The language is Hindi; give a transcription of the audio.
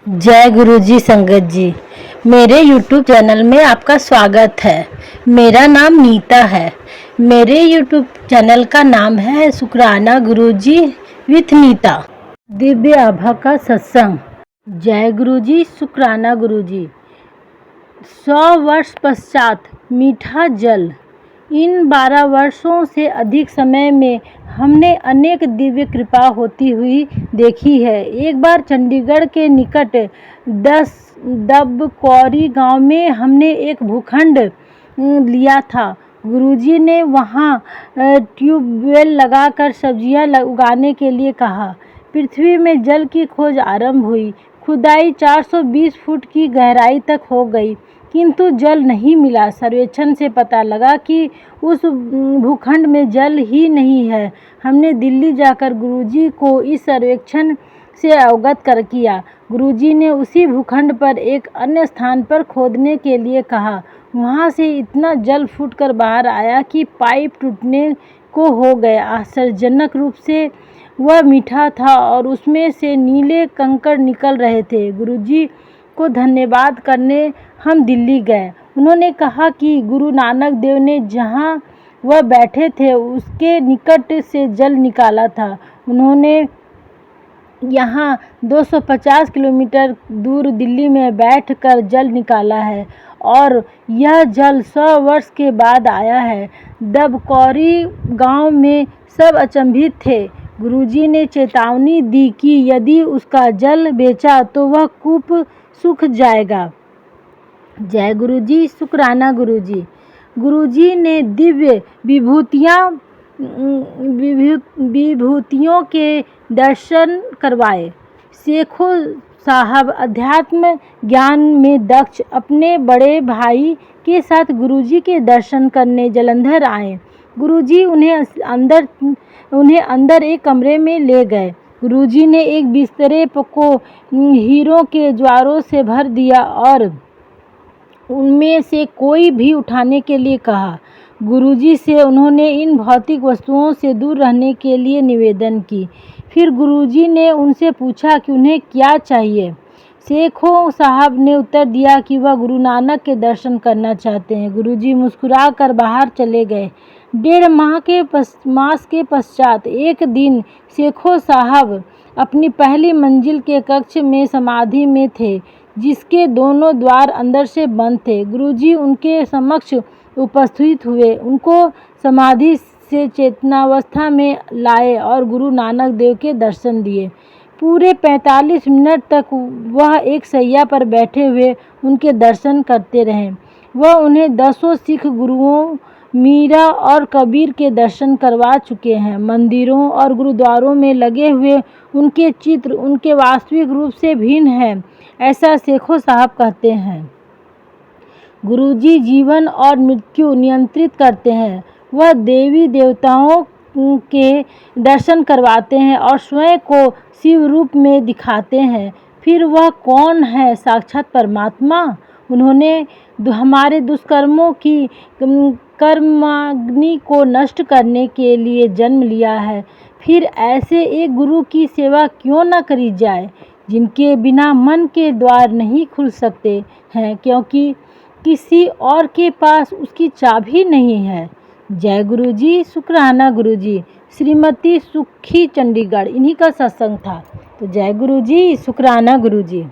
जय गुरु जी संगत जी। मेरे YouTube चैनल में आपका स्वागत है। मेरा नाम नीता है। मेरे YouTube चैनल का नाम है शुक्राना गुरु जी विथ नीता। दिव्य आभा का सत्संग। जय गुरु जी, शुक्राना गुरु जी। 100 वर्ष पश्चात मीठा जल। इन 12 वर्षों से अधिक समय में हमने अनेक दिव्य कृपा होती हुई देखी है। एक बार चंडीगढ़ के निकट दबकौरी गांव में हमने एक भूखंड लिया था। गुरुजी ने वहां ट्यूबवेल लगाकर सब्जियां उगाने के लिए कहा। पृथ्वी में जल की खोज आरंभ हुई। खुदाई 420 फुट की गहराई तक हो गई, किंतु जल नहीं मिला। सर्वेक्षण से पता लगा कि उस भूखंड में जल ही नहीं है। हमने दिल्ली जाकर गुरुजी को इस सर्वेक्षण से अवगत कर किया। गुरुजी ने उसी भूखंड पर एक अन्य स्थान पर खोदने के लिए कहा। वहां से इतना जल फूटकर बाहर आया कि पाइप टूटने को हो गए। आश्चर्यजनक रूप से वह मीठा था और उसमें से नीले कंकड़ निकल रहे थे। गुरुजी को धन्यवाद करने हम दिल्ली गए। उन्होंने कहा कि गुरु नानक देव ने जहां वह बैठे थे उसके निकट से जल निकाला था। उन्होंने यहाँ 250 किलोमीटर दूर दिल्ली में बैठकर जल निकाला है और यह जल 100 वर्ष के बाद आया है। दबकौरी गांव में सब अचंभित थे। गुरुजी ने चेतावनी दी कि यदि उसका जल बेचा तो वह कूप सूख जाएगा। जय गुरुजी, शुक्राना गुरुजी। गुरुजी ने दिव्य विभूतियों के दर्शन करवाए। शेखो साहब अध्यात्म ज्ञान में दक्ष अपने बड़े भाई के साथ गुरुजी के दर्शन करने जलंधर आए। गुरुजी उन्हें अंदर एक कमरे में ले गए। गुरुजी ने एक बिस्तरे को हीरों के ज्वारों से भर दिया और उनमें से कोई भी उठाने के लिए कहा। गुरुजी से उन्होंने इन भौतिक वस्तुओं से दूर रहने के लिए निवेदन की। फिर गुरुजी ने उनसे पूछा कि उन्हें क्या चाहिए। शेखों साहब ने उत्तर दिया कि वह गुरु नानक के दर्शन करना चाहते हैं। गुरुजी मुस्कुरा कर बाहर चले गए। 1.5 मास के पश्चात एक दिन शेखों साहब अपनी पहली मंजिल के कक्ष में समाधि में थे, जिसके दोनों द्वार अंदर से बंद थे। गुरुजी उनके समक्ष उपस्थित हुए, उनको समाधि से चेतनावस्था में लाए और गुरु नानक देव के दर्शन दिए। पूरे 45 मिनट तक वह एक सैया पर बैठे हुए उनके दर्शन करते रहे। वह उन्हें 10 सिख गुरुओं मीरा और कबीर के दर्शन करवा चुके हैं। मंदिरों और गुरुद्वारों में लगे हुए उनके चित्र उनके वास्तविक रूप से भिन्न हैं, ऐसा शेखों साहब कहते हैं। गुरुजी जीवन और मृत्यु नियंत्रित करते हैं। वह देवी देवताओं के दर्शन करवाते हैं और स्वयं को शिव रूप में दिखाते हैं। फिर वह कौन है? साक्षात परमात्मा। उन्होंने हमारे दुष्कर्मों की कर्माग्नि को नष्ट करने के लिए जन्म लिया है। फिर ऐसे एक गुरु की सेवा क्यों न करी जाए, जिनके बिना मन के द्वार नहीं खुल सकते हैं, क्योंकि किसी और के पास उसकी चाबी नहीं है। जय गुरुजी, शुक्राना गुरुजी। श्रीमती सुखी, चंडीगढ़। इन्हीं का सत्संग था। तो जय गुरुजी, शुक्राना गुरुजी।